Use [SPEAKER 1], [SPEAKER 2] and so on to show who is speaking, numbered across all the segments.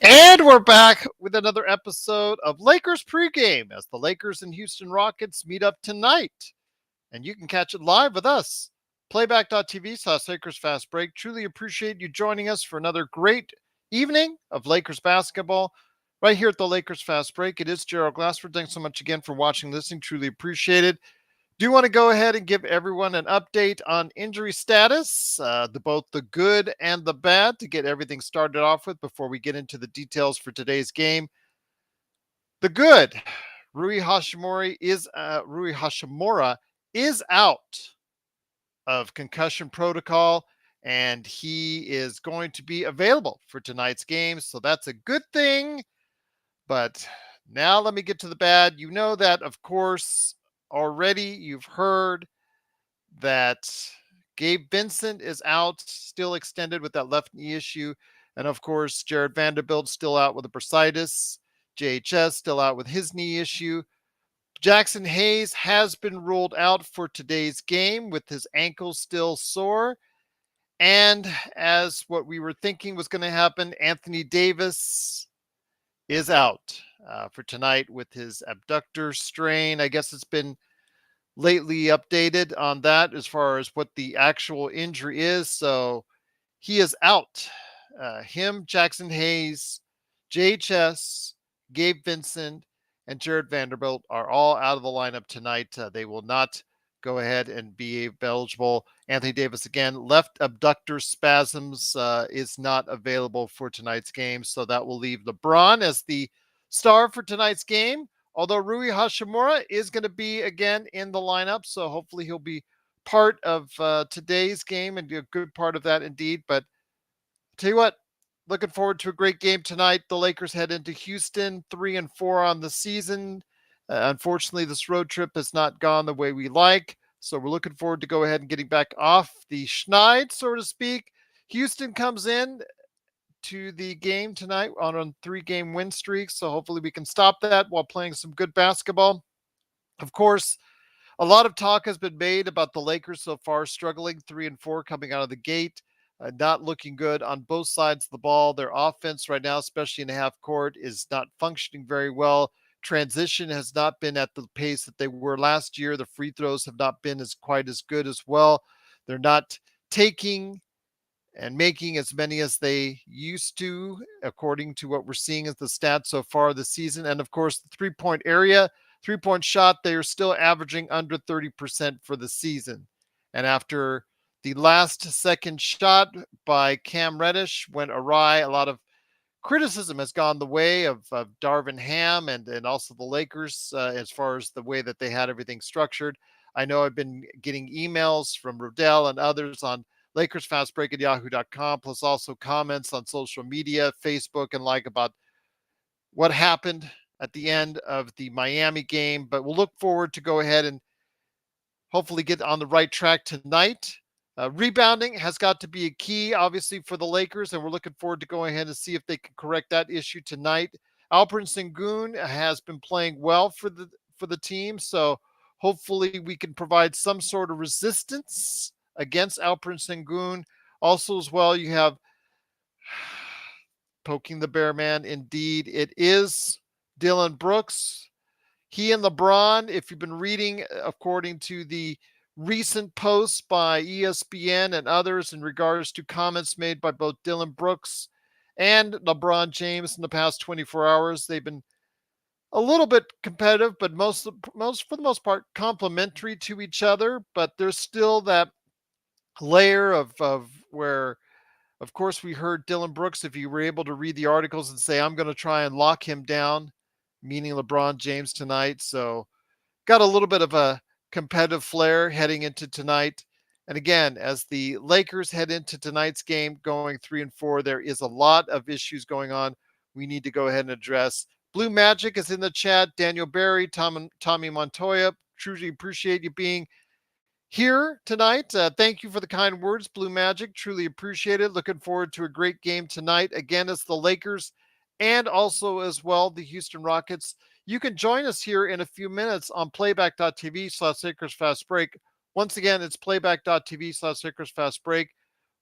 [SPEAKER 1] And we're back with another episode of Lakers Pregame as the Lakers and Houston Rockets meet up tonight. And you can catch it live with us. Playback.tv/Lakers Fast Break. Truly appreciate you joining us for another great evening of Lakers basketball right here at the Lakers Fast Break. It is Gerald Glassford. Thanks so much again for watching, listening. Truly appreciate it. Do want to go ahead and give everyone an update on injury status, both the good and the bad, to get everything started off with before we get into the details for today's game. The good, Rui Hashimura is out of concussion protocol, and he is going to be available for tonight's game. So that's a good thing. But now let me get to the bad. You know that, of course, already you've heard that Gabe Vincent is out, still extended with that left knee issue. And of course, Jared Vanderbilt still out with a bursitis. JHS still out with his knee issue. Jackson Hayes has been ruled out for today's game with his ankle still sore. And as what we were thinking was going to happen, Anthony Davis is out for tonight with his abductor strain. I guess it's been lately updated on that as far as what the actual injury is. So he is out. Him, Jackson Hayes, JHS, Gabe Vincent, and Jared Vanderbilt are all out of the lineup tonight. They will not go ahead and be eligible. Anthony Davis, again, left abductor spasms, is not available for tonight's game. So that will leave LeBron as the star for tonight's game. Although Rui Hashimura is going to be again in the lineup. So hopefully he'll be part of today's game and be a good part of that indeed. But tell you what, looking forward to a great game tonight. The Lakers head into Houston, 3-4 on the season. Unfortunately, this road trip has not gone the way we like. So we're looking forward to go ahead and getting back off the schneid, so to speak. Houston comes in to the game tonight on a 3-game win streak. So hopefully we can stop that while playing some good basketball. Of course, a lot of talk has been made about the Lakers so far, struggling 3-4 coming out of the gate. Not looking good on both sides of the ball. Their offense right now, especially in the half court, is not functioning very well. Transition has not been at the pace that they were last year. The free throws have not been as quite as good as well. They're not taking and making as many as they used to, according to what we're seeing as the stats so far this season. And of course, the 3-point area, 3-point shot, they are still averaging under 30% for the season. And after the last second shot by Cam Reddish went awry, a lot of criticism has gone the way of Darvin Ham and also the Lakers as far as the way that they had everything structured. I know I've been getting emails from Rodell and others on LakersFastBreak at yahoo.com, plus also comments on social media, Facebook and about what happened at the end of the Miami game. But we'll look forward to go ahead and hopefully get on the right track tonight. Rebounding has got to be a key, obviously, for the Lakers, and we're looking forward to going ahead and see if they can correct that issue tonight. Alperen Sengun has been playing well for the team, so hopefully we can provide some sort of resistance against Alperen Sengun. Also, as well, you have poking the bear man. Indeed, it is Dylan Brooks. He and LeBron, if you've been reading, according to the recent posts by ESPN and others in regards to comments made by both Dylan Brooks and LeBron James in the past 24 hours, they've been a little bit competitive, but most for the most part complementary to each other. But there's still that layer of where, of course, we heard Dylan Brooks, if you were able to read the articles and say, I'm going to try and lock him down, meaning LeBron James tonight. So got a little bit of a competitive flair heading into tonight. And again, as the Lakers head into tonight's game going 3-4, there is a lot of issues going on we need to go ahead and address. Blue Magic is in the chat. Daniel Barry, Tommy Montoya, truly appreciate you being here tonight. Thank you for the kind words, Blue Magic. Truly appreciate it. Looking forward to a great game tonight. Again, it's the Lakers and also as well the Houston Rockets. You can join us here in a few minutes on playback.tv/Lakers Fast Break. Once again, it's playback.tv/Lakers Fast Break.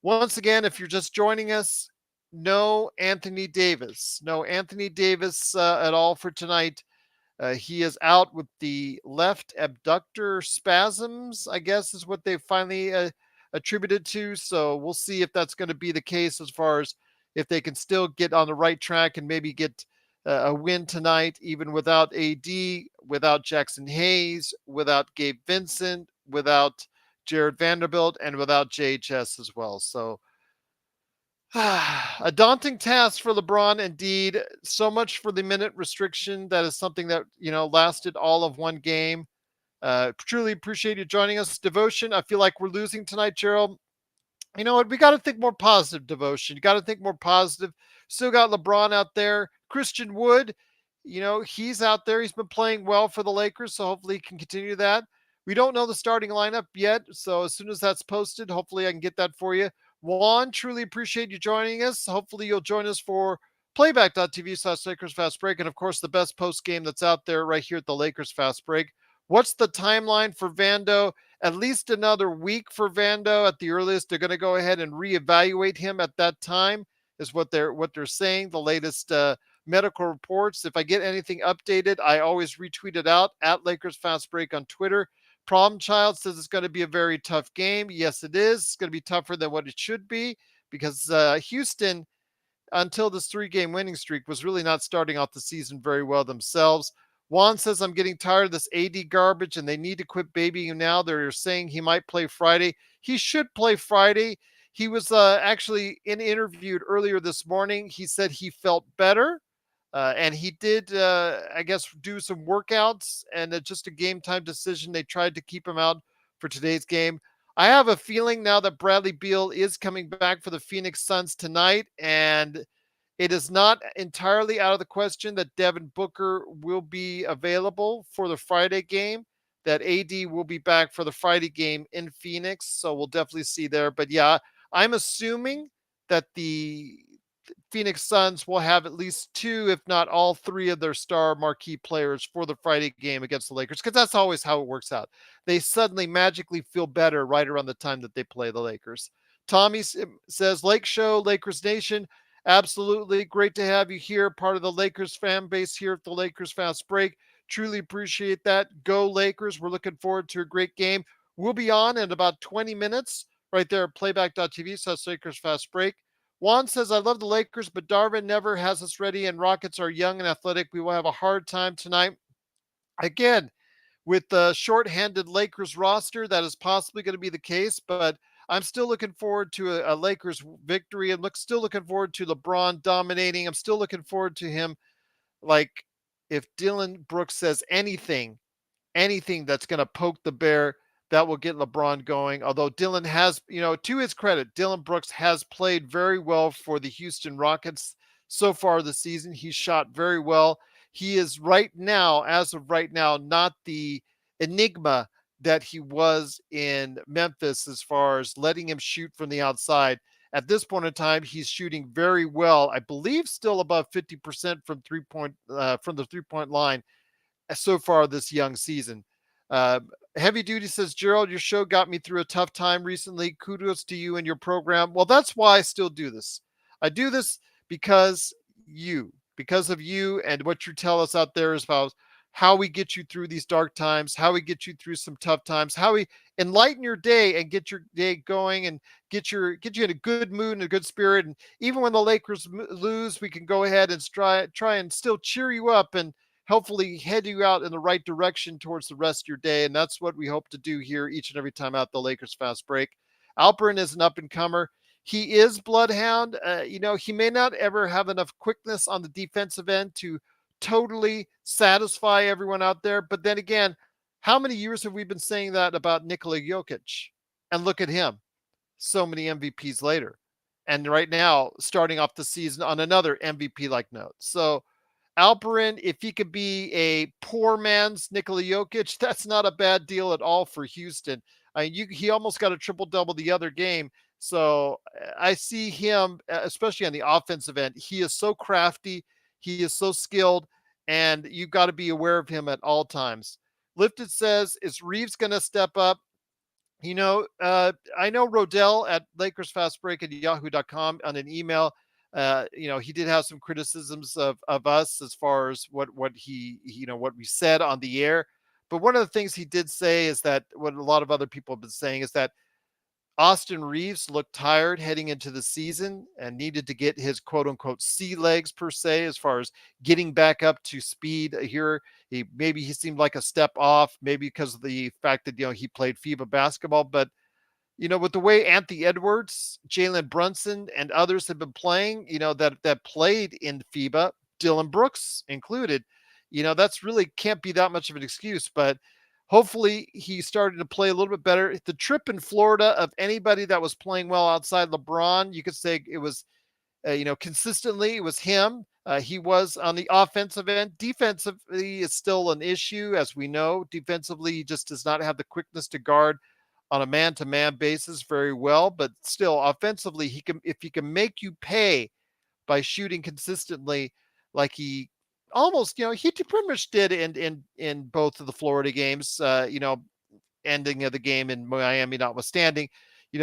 [SPEAKER 1] Once again, if you're just joining us, no Anthony Davis. No Anthony Davis at all for tonight. He is out with the left abductor spasms, I guess is what they finally attributed to. So we'll see if that's going to be the case as far as if they can still get on the right track and maybe get a win tonight, even without AD, without Jackson Hayes, without Gabe Vincent, without Jared Vanderbilt, and without JHS as well. So a daunting task for LeBron, indeed. So much for the minute restriction. That is something that, lasted all of one game. Truly appreciate you joining us. Devotion, I feel like we're losing tonight, Gerald. You know what? We got to think more positive, Devotion. You got to think more positive. Still got LeBron out there. Christian Wood, he's out there. He's been playing well for the Lakers, so hopefully he can continue that. We don't know the starting lineup yet, so as soon as that's posted, hopefully I can get that for you. Juan, truly appreciate you joining us. Hopefully you'll join us for playback.tv/Lakers Fast Break, and of course the best post game that's out there right here at the Lakers Fast Break. What's the timeline for Vando? At least another week for Vando at the earliest. They're going to go ahead and reevaluate him at that time, is what they're saying. The latest medical reports. If I get anything updated, I always retweet it out at Lakers Fast Break on Twitter. Problem Child says it's going to be a very tough game. Yes, it is. It's going to be tougher than what it should be because Houston, until this 3-game winning streak, was really not starting off the season very well themselves. Juan says, I'm getting tired of this AD garbage and they need to quit babying him now. They're saying he might play Friday. He should play Friday. He was actually interviewed earlier this morning. He said he felt better. And he did, I guess, do some workouts and just a game time decision. They tried to keep him out for today's game. I have a feeling now that Bradley Beal is coming back for the Phoenix Suns tonight, and it is not entirely out of the question that Devin Booker will be available for the Friday game, that AD will be back for the Friday game in Phoenix. So we'll definitely see there. But yeah, I'm assuming that the Phoenix Suns will have at least two, if not all three of their star marquee players for the Friday game against the Lakers, because that's always how it works out. They suddenly magically feel better right around the time that they play the Lakers. Tommy says, Lake Show, Lakers Nation, absolutely great to have you here, part of the Lakers fan base here at the Lakers Fast Break. Truly appreciate that. Go Lakers. We're looking forward to a great game. We'll be on in about 20 minutes right there at playback.tv. So that's Lakers Fast Break. Juan says, I love the Lakers, but Darvin never has us ready, and Rockets are young and athletic. We will have a hard time tonight. Again, with the shorthanded Lakers roster, that is possibly going to be the case, but I'm still looking forward to a Lakers victory. And still looking forward to LeBron dominating. I'm still looking forward to him. Like, if Dylan Brooks says anything that's going to poke the bear, that will get LeBron going. Although Dylan has, to his credit, Dylan Brooks has played very well for the Houston Rockets so far this season. He's shot very well. He is right now, as of right now, not the enigma that he was in Memphis as far as letting him shoot from the outside. At this point in time, he's shooting very well. I believe still above 50% from from the 3-point line so far this young season. Uh, Heavy Duty says, Gerald, your show got me through a tough time recently. Kudos to you and your program. Well, that's why I still do this. I do this because because of you and what you tell us out there is about how we get you through these dark times, how we get you through some tough times, how we enlighten your day and get your day going and get you in a good mood and a good spirit. And even when the Lakers lose, we can go ahead and try and still cheer you up and hopefully head you out in the right direction towards the rest of your day. And that's what we hope to do here each and every time out the Lakers Fast Break. Alperin is an up and comer. He is Bloodhound. He may not ever have enough quickness on the defensive end to totally satisfy everyone out there. But then again, how many years have we been saying that about Nikola Jokic? And look at him, so many MVPs later. And right now, starting off the season on another MVP-like note. So Alperin, if he could be a poor man's Nikola Jokic, that's not a bad deal at all for Houston. He almost got a triple double the other game. So I see him, especially on the offensive end. He is so crafty. He is so skilled, and you've got to be aware of him at all times. Lifted says, is Reeves going to step up? I know Rodell at Lakers Fast Break at yahoo.com on an email He did have some criticisms of us as far as what what we said on the air. But one of the things he did say is that what a lot of other people have been saying is that Austin Reeves looked tired heading into the season and needed to get his quote unquote sea legs per se, as far as getting back up to speed here. He seemed like a step off, maybe because of the fact that he played FIBA basketball. But with the way Anthony Edwards, Jalen Brunson, and others have been playing, that played in FIBA, Dylan Brooks included, that's really can't be that much of an excuse. But hopefully he started to play a little bit better. The trip in Florida of anybody that was playing well outside LeBron, you could say it was, consistently it was him. He was on the offensive end. Defensively is still an issue, as we know. Defensively, he just does not have the quickness to guard on a man-to-man basis very well. But still, offensively, if he can make you pay by shooting consistently, like he almost, he pretty much did in both of the Florida games. Ending of the game in Miami notwithstanding,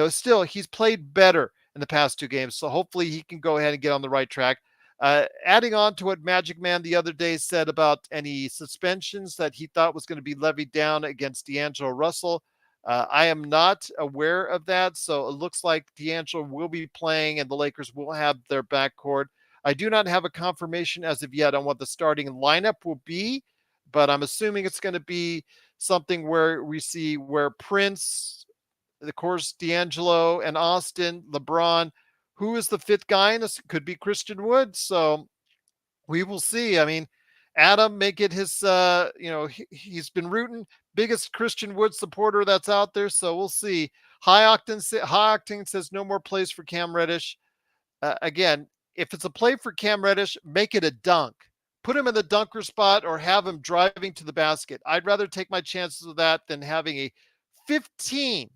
[SPEAKER 1] still he's played better in the past two games. So hopefully he can go ahead and get on the right track. Adding on to what Magic Man the other day said about any suspensions that he thought was going to be levied down against D'Angelo Russell. I am not aware of that. So it looks like D'Angelo will be playing and the Lakers will have their backcourt. I do not have a confirmation as of yet on what the starting lineup will be, but I'm assuming it's going to be something where we see where Prince, of course, D'Angelo and Austin, LeBron, who is the fifth guy? And this could be Christian Wood. So we will see. I mean, Adam may get his, he's been rooting, biggest Christian Wood supporter that's out there. So we'll see. High Octane says no more plays for Cam Reddish. Again, if it's a play for Cam Reddish, make it a dunk. Put him in the dunker spot or have him driving to the basket. I'd rather take my chances of that than having a 15.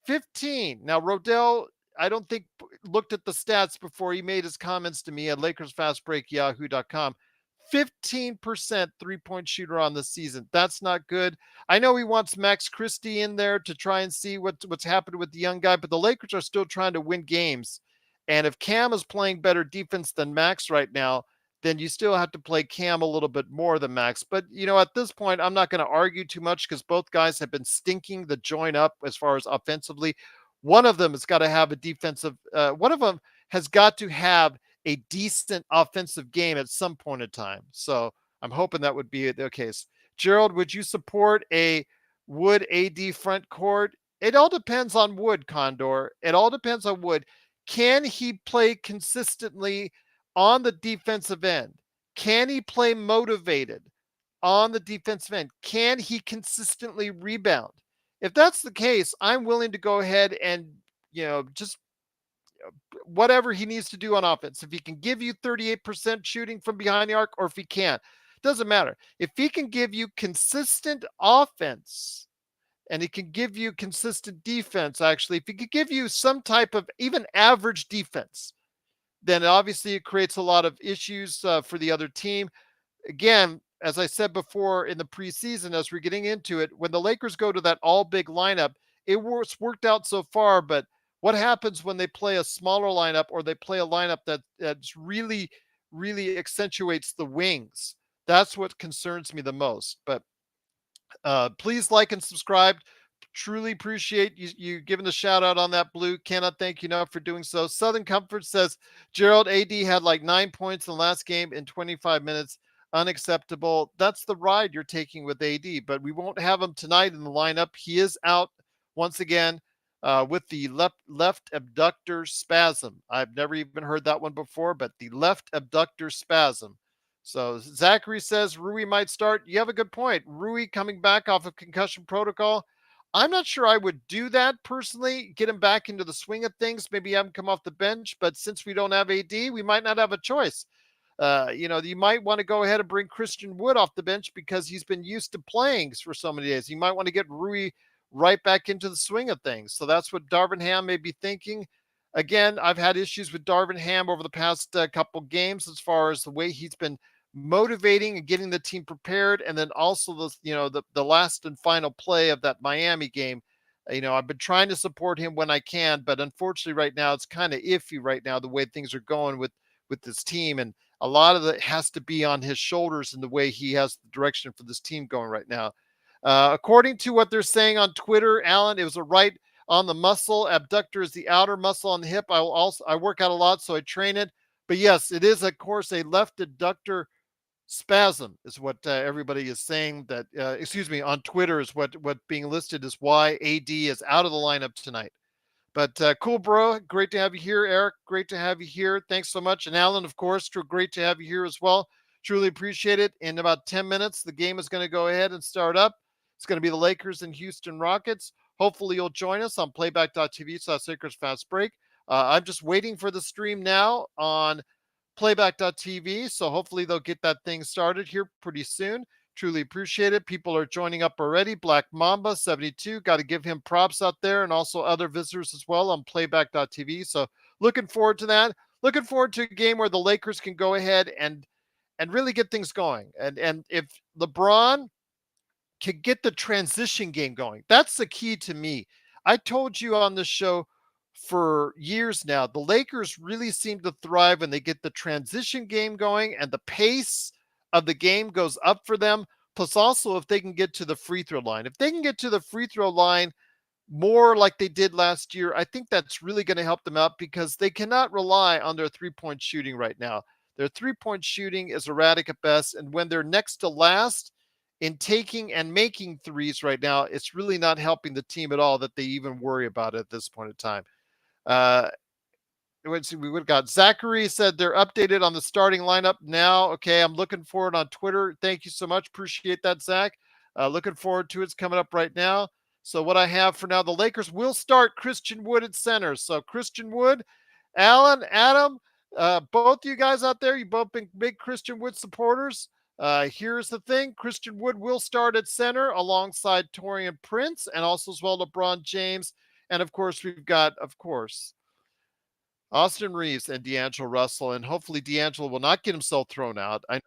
[SPEAKER 1] 15. Now, Rodell, I don't think looked at the stats before he made his comments to me at LakersFastBreak.yahoo.com. 15% three-point shooter on the season. That's not good. I know he wants Max Christie in there to try and see what's happened with the young guy, but the Lakers are still trying to win games. And if Cam is playing better defense than Max right now, then you still have to play Cam a little bit more than Max. But, at this point, I'm not going to argue too much because both guys have been stinking the joint up as far as offensively. One of them has got to have a defensive, one of them has got to have a decent offensive game at some point in time. So I'm hoping that would be the case. Gerald, would you support a Wood AD front court? It all depends on Wood, Condor. It all depends on Wood. Can he play consistently on the defensive end? Can he play motivated on the defensive end? Can he consistently rebound? If that's the case, I'm willing to go ahead and, just whatever he needs to do on offense. If he can give you 38% shooting from behind the arc, or if he can't, doesn't matter. If he can give you consistent offense and he can give you consistent defense, actually, if he could give you some type of even average defense, then obviously it creates a lot of issues for the other team. Again, as I said before in the preseason, as we're getting into it, when the Lakers go to that all big lineup, it's worked out so far. But what happens when they play a smaller lineup or they play a lineup that's really, really accentuates the wings? That's what concerns me the most. But please like and subscribe. Truly appreciate you giving the shout out on that, Blue. Cannot thank you enough for doing so. Southern Comfort says Gerald, AD had like 9 points in the last game in 25 minutes. Unacceptable. That's the ride you're taking with AD, but we won't have him tonight in the lineup. He is out once again with the left abductor spasm. I've never even heard that one before, but the left abductor spasm. So Zachary says Rui might start. You have a good point. Rui coming back off of concussion protocol. I'm not sure I would do that personally, get him back into the swing of things, maybe have him come off the bench. But since we don't have AD, we might not have a choice. You might want to go ahead and bring Christian Wood off the bench because he's been used to playing for so many days. You might want to get Rui right back into the swing of things. So that's what Darvin Ham may be thinking. Again, I've had issues with Darvin Ham over the past couple games as far as the way he's been motivating and getting the team prepared, and then also the last and final play of that Miami game. I've been trying to support him when I can, but unfortunately, right now it's kind of iffy right now the way things are going with this team, and a lot of it has to be on his shoulders and the way he has the direction for this team going right now. According to what they're saying on Twitter, Alan, it was a right on the muscle. Abductor is the outer muscle on the hip. I work out a lot, so I train it. But yes, it is of course a left adductor spasm is what everybody is saying. That excuse me, on Twitter is what being listed is why AD is out of the lineup tonight. But cool, bro. Great to have you here, Eric. Great to have you here. Thanks so much. And Alan, of course, great to have you here as well. Truly appreciate it. In about 10 minutes, the game is going to go ahead and start up. It's going to be the Lakers and Houston Rockets. Hopefully, you'll join us on playback.tv/Lakers Fast Break. I'm just waiting for the stream now on playback.tv. So hopefully they'll get that thing started here pretty soon. Truly appreciate it. People are joining up already. Black Mamba 72. Got to give him props out there and also other visitors as well on playback.tv. So looking forward to that. Looking forward to a game where the Lakers can go ahead and really get things going. And if LeBron to get the transition game going. That's the key to me. I told you on this show for years now, the Lakers really seem to thrive when they get the transition game going and the pace of the game goes up for them. Plus, also, if they can get to the free throw line, if they can get to the free throw line more like they did last year, I think that's really going to help them out because they cannot rely on their 3 point shooting right now. Their 3 point shooting is erratic at best. And when they're next to last in taking and making threes right now, it's really not helping the team at all that they even worry about it at this point in time. Uh, let's see, we would have got Zachary said they're updated on the starting lineup now. Okay, I'm looking forward on Twitter. Thank you so much. Appreciate that, Zach. Looking forward to it. It's coming up right now. So what I have for now, the Lakers will start Christian Wood at center. So Christian Wood, Alan, Adam, both you guys out there, you both been big Christian Wood supporters. Here's the thing: Christian Wood will start at center alongside Torian Prince and also as well LeBron James, and of course we've got, of course, Austin Reeves and D'Angelo Russell, and hopefully D'Angelo will not get himself thrown out. I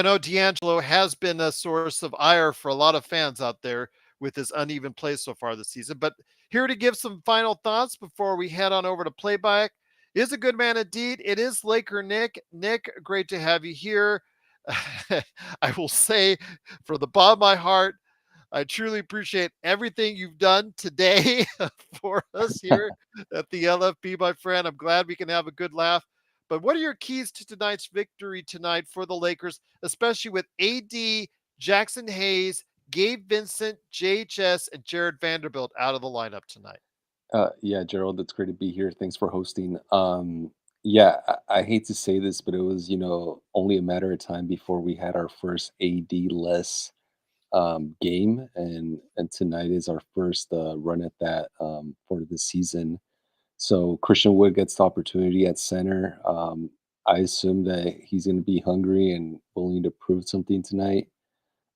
[SPEAKER 1] know D'Angelo has been a source of ire for a lot of fans out there with his uneven play so far this season. But here to give some final thoughts before we head on over to playback is a good man indeed. It is Laker Nick. Nick, great to have you here. I will say, for the bottom of my heart, I truly appreciate everything you've done today for us here at the LFB, my friend. I'm glad we can have a good laugh. But what are your keys to tonight's victory tonight for the Lakers, especially with AD, Jackson Hayes, Gabe Vincent, JHS, and Jared Vanderbilt out of the lineup tonight?
[SPEAKER 2] Yeah, Gerald, it's great to be here. Thanks for hosting. Yeah, I hate to say this, but it was, only a matter of time before we had our first AD less game, and tonight is our first run at that for the season. So Christian Wood gets the opportunity at center. I assume that he's going to be hungry and willing to prove something tonight.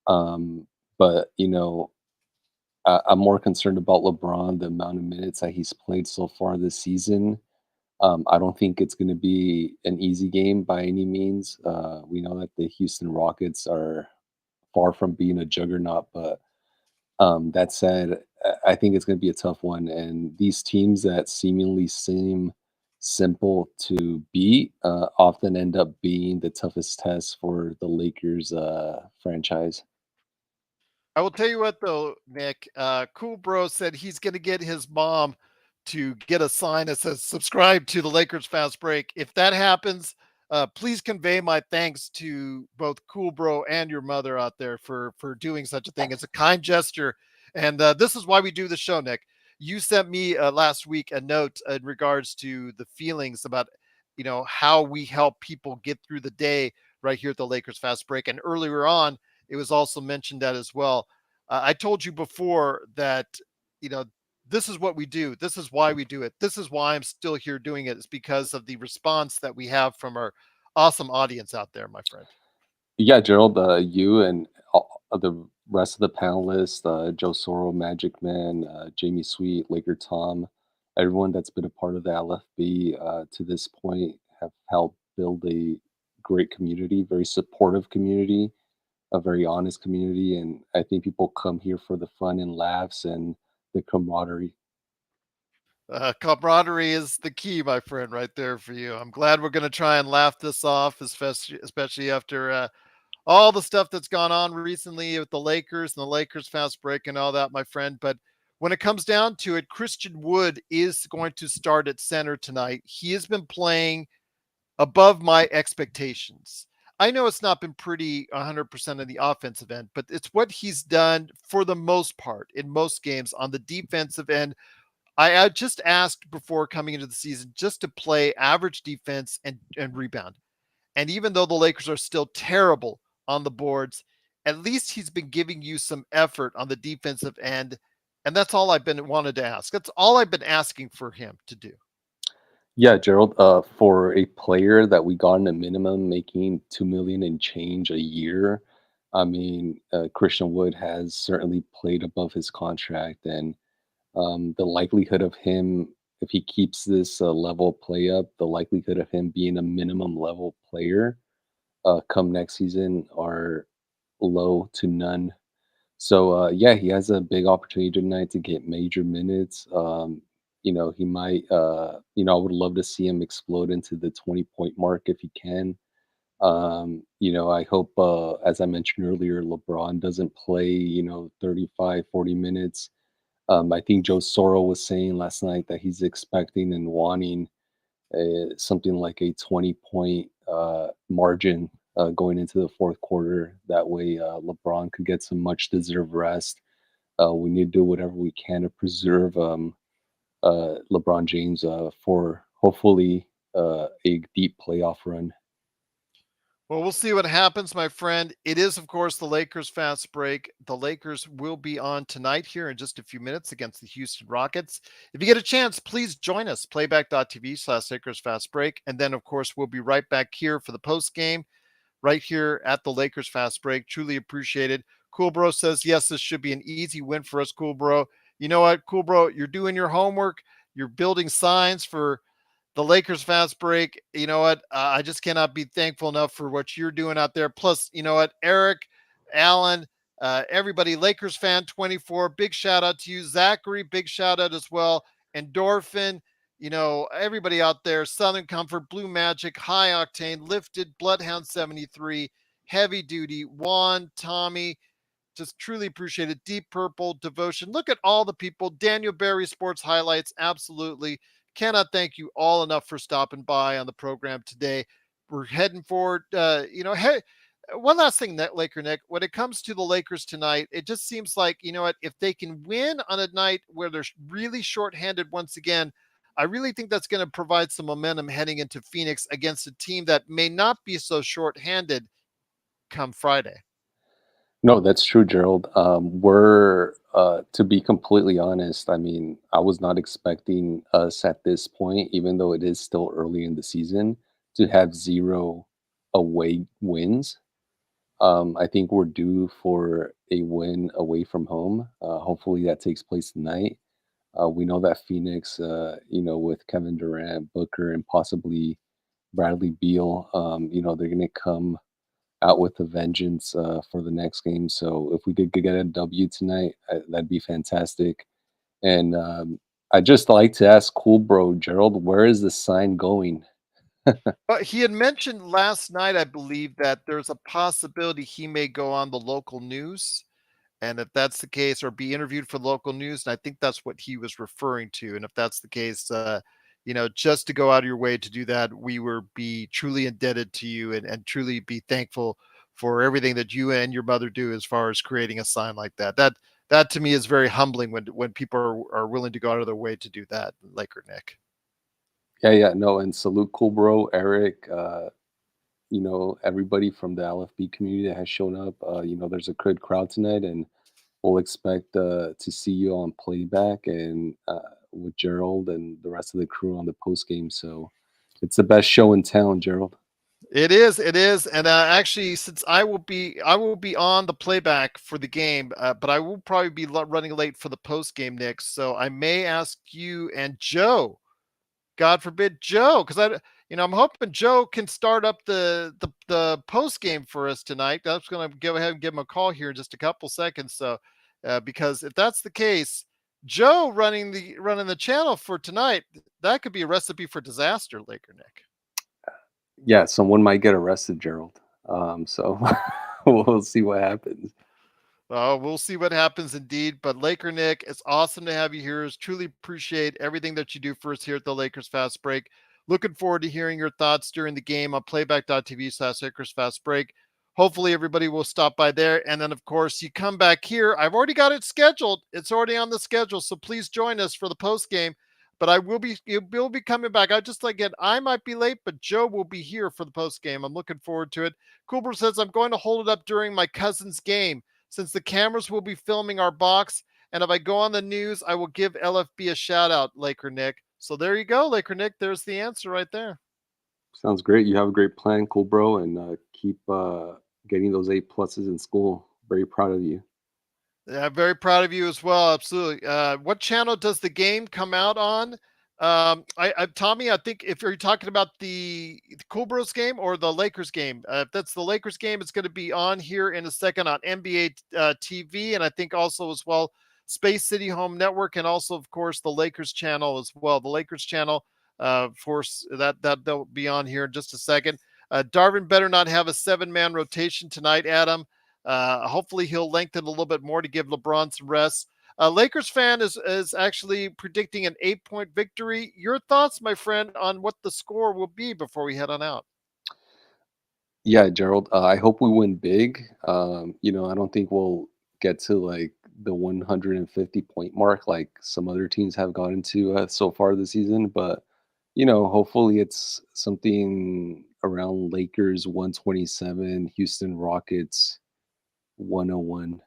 [SPEAKER 2] But I'm more concerned about LeBron, the amount of minutes that he's played so far this season. I don't think it's going to be an easy game by any means. We know that the Houston Rockets are far from being a juggernaut, but that said, I think it's going to be a tough one. And these teams that seemingly seem simple to beat often end up being the toughest test for the Lakers franchise.
[SPEAKER 1] I will tell you what, though, Nick. Cool Bro said he's going to get his mom to get a sign that says "Subscribe to the Lakers Fast Break." If that happens, please convey my thanks to both Cool Bro and your mother out there for doing such a thing. It's a kind gesture, and this is why we do the show, Nick. You sent me last week a note in regards to the feelings about how we help people get through the day right here at the Lakers Fast Break, and earlier on it was also mentioned that as well. I told you before that, you know, this is what we do. This is why we do it. This is why I'm still here doing it. It's because of the response that we have from our awesome audience out there, my friend.
[SPEAKER 2] Yeah, Gerald, you and the rest of the panelists, Joe Soro, Magic Man, Jamie Sweet, Laker Tom, everyone that's been a part of the LFB to this point have helped build a great community, very supportive community. a very honest community, and I think people come here for the fun and laughs and the camaraderie.
[SPEAKER 1] Camaraderie is the key, my friend, right there for you. I'm glad we're going to try and laugh this off, especially after all the stuff that's gone on recently with the Lakers and the Lakers fast break and all that, my friend. But when it comes down to it, Christian Wood is going to start at center tonight. He has been playing above my expectations. I know it's not been pretty 100% of the offensive end, but it's what he's done for the most part in most games on the defensive end. I just asked before coming into the season just to play average defense and rebound. And even though the Lakers are still terrible on the boards, at least he's been giving you some effort on the defensive end. And that's all I've been wanted to ask. That's all I've been asking for him to do.
[SPEAKER 2] Yeah, Gerald. For a player that we got in a minimum, making 2 million and change a year, I mean, Christian Wood has certainly played above his contract, and the likelihood of him, if he keeps this level of play up, the likelihood of him being a minimum level player come next season are low to none. So yeah, he has a big opportunity tonight to get major minutes. He might. I would love to see him explode into the 20-point mark if he can. I hope, as I mentioned earlier, LeBron doesn't play, 35, 40 minutes. I think Joe Soro was saying last night that he's expecting and wanting something like a 20-point margin going into the fourth quarter. That way, LeBron could get some much deserved rest. We need to do whatever we can to preserve LeBron James for hopefully a deep playoff run.
[SPEAKER 1] Well, we'll see what happens, my friend. It is, of course, the Lakers fast break. The Lakers will be on tonight here in just a few minutes against the Houston Rockets. If you get a chance, please join us, playback.tv/Lakers fast break. And then, of course, we'll be right back here for the post game right here at the Lakers fast break. Truly appreciated. Cool Bro says, yes, this should be an easy win for us, Cool Bro. You know what, Cool Bro? You're doing your homework. You're building signs for the Lakers fast break. You know what? I just cannot be thankful enough for what you're doing out there. Plus, you know what? Eric, Alan, everybody, Lakers fan 24, big shout out to you. Zachary, big shout out as well. Endorphin, everybody out there, Southern Comfort, Blue Magic, High Octane, Lifted, Bloodhound 73, Heavy Duty, Juan, Tommy, just truly appreciate it. Deep Purple, Devotion. Look at all the people. Daniel Barry Sports Highlights. Absolutely. Cannot thank you all enough for stopping by on the program today. We're heading forward. Hey, one last thing, that Laker Nick. When it comes to the Lakers tonight, it just seems like, you know what, if they can win on a night where they're really shorthanded once again, I really think that's going to provide some momentum heading into Phoenix against a team that may not be so shorthanded come Friday.
[SPEAKER 2] No, that's true, Gerald. We're to be completely honest. I mean, I was not expecting us at this point, even though it is still early in the season, to have zero away wins. I think we're due for a win away from home. Hopefully, that takes place tonight. We know that Phoenix, with Kevin Durant, Booker, and possibly Bradley Beal, they're going to come out with a vengeance for the next game. So if we could get a W tonight, that'd be fantastic. And I just like to ask Cool Bro Gerald, where is the sign going?
[SPEAKER 1] But he had mentioned last night, I believe, that there's a possibility he may go on the local news. And if that's the case, or be interviewed for local news, and I think that's what he was referring to. And if that's the case, just to go out of your way to do that, we will be truly indebted to you and truly be thankful for everything that you and your mother do as far as creating a sign like that. That to me is very humbling when people are willing to go out of their way to do that, Laker Nick.
[SPEAKER 2] Yeah, yeah, no, and salute Cool Bro, Eric, everybody from the LFB community that has shown up. There's a good crowd tonight, and we'll expect to see you on playback and with Gerald and the rest of the crew on the post game. So it's the best show in town, Gerald.
[SPEAKER 1] It is, and actually, since I will be on the playback for the game, but I will probably be running late for the post game, Nick. So I may ask you and Joe, God forbid, Joe, because I'm hoping Joe can start up the post game for us tonight. That's going to go ahead and give him a call here in just a couple seconds. So, because if that's the case, Joe running the channel for tonight, that could be a recipe for disaster, Laker Nick.
[SPEAKER 2] Yeah, someone might get arrested, Gerald. So we'll see what happens.
[SPEAKER 1] We'll see what happens indeed. But Laker Nick, it's awesome to have you here. It's truly appreciate everything that you do for us here at the Lakers Fast Break. Looking forward to hearing your thoughts during the game on playback.tv/Lakers Fast Break. Hopefully everybody will stop by there. And then of course you come back here. I've already got it scheduled. It's already on the schedule. So please join us for the post game. But you'll be coming back. I just like it. I might be late, but Joe will be here for the post game. I'm looking forward to it. Cooper says I'm going to hold it up during my cousin's game since the cameras will be filming our box. And if I go on the news, I will give LFB a shout out, Laker Nick. So there you go, Laker Nick. There's the answer right there.
[SPEAKER 2] Sounds great. You have a great plan, cool, bro, and keep getting those A pluses in school. Very proud of you.
[SPEAKER 1] Yeah, very proud of you as well. Absolutely. What channel does the game come out on? Tommy, I think if you're talking about the Cool Bros game or the Lakers game, if that's the Lakers game, it's going to be on here in a second on NBA TV, and I think also as well Space City Home Network, and also of course the Lakers channel as well. The Lakers channel, of course, that they'll be on here in just a second. Darvin better not have a 7-man rotation tonight, Adam. Hopefully he'll lengthen a little bit more to give LeBron some rest. Lakers fan is actually predicting an 8-point victory. Your thoughts, my friend, on what the score will be before we head on out?
[SPEAKER 2] Yeah, Gerald. I hope we win big. I don't think we'll get to like the 150 point mark like some other teams have gotten to so far this season, but hopefully it's something around Lakers 127, Houston Rockets 101.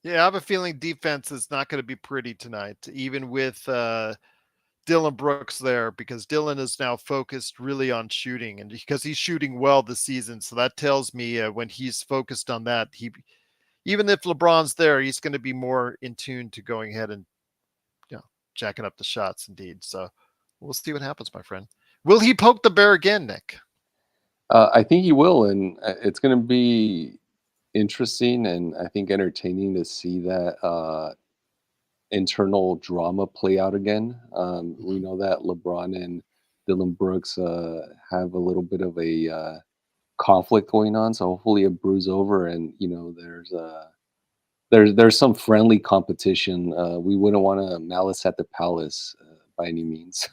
[SPEAKER 1] Yeah, I have a feeling defense is not going to be pretty tonight, even with Dylan Brooks there, because Dylan is now focused really on shooting, and because he's shooting well this season. So that tells me when he's focused on that, he even if LeBron's there, he's going to be more in tune to going ahead and you know jacking up the shots. Indeed. So we'll see what happens, my friend. Will he poke the bear again, Nick?
[SPEAKER 2] I think he will, and it's going to be interesting and I think entertaining to see that internal drama play out again. We
[SPEAKER 1] Mhm.
[SPEAKER 2] know that LeBron and Dylan Brooks have a little bit of a conflict going on, so hopefully it brews over, and there's some friendly competition. We wouldn't want to malice at the palace by any means.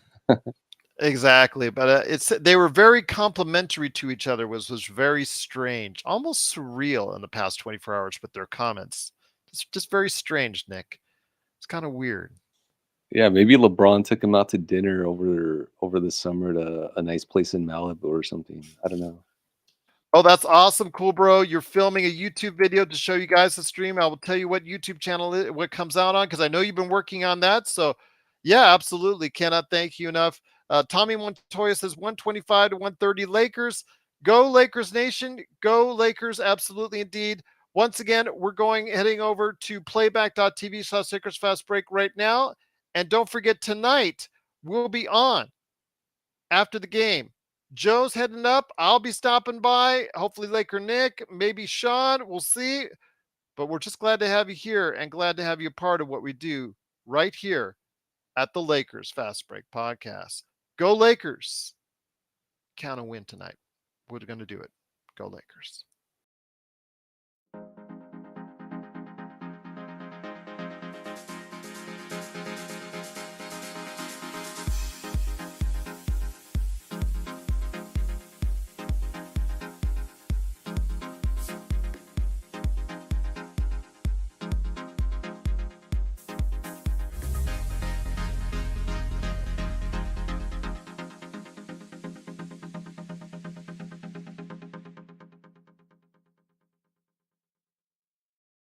[SPEAKER 1] Exactly, but it's they were very complimentary to each other, was very strange, almost surreal in the past 24 hours with their comments. It's just very strange, Nick. It's kind of weird.
[SPEAKER 2] Yeah, maybe LeBron took him out to dinner over the summer to a nice place in Malibu or something. I don't know.
[SPEAKER 1] Oh, that's awesome, cool, bro. You're filming a YouTube video to show you guys the stream. I will tell you what YouTube channel what comes out on because I know you've been working on that. So, yeah, absolutely. Cannot thank you enough. Tommy Montoya says 125 to 130 Lakers. Go Lakers Nation. Go Lakers. Absolutely, indeed. Once again, we're heading over to playback.tv/Lakers Fast Break right now. And don't forget, tonight we'll be on after the game. Joe's heading up. I'll be stopping by. Hopefully, Laker Nick, maybe Sean. We'll see. But we're just glad to have you here and glad to have you a part of what we do right here at the Lakers Fast Break Podcast. Go Lakers. Count a win tonight. We're going to do it. Go Lakers.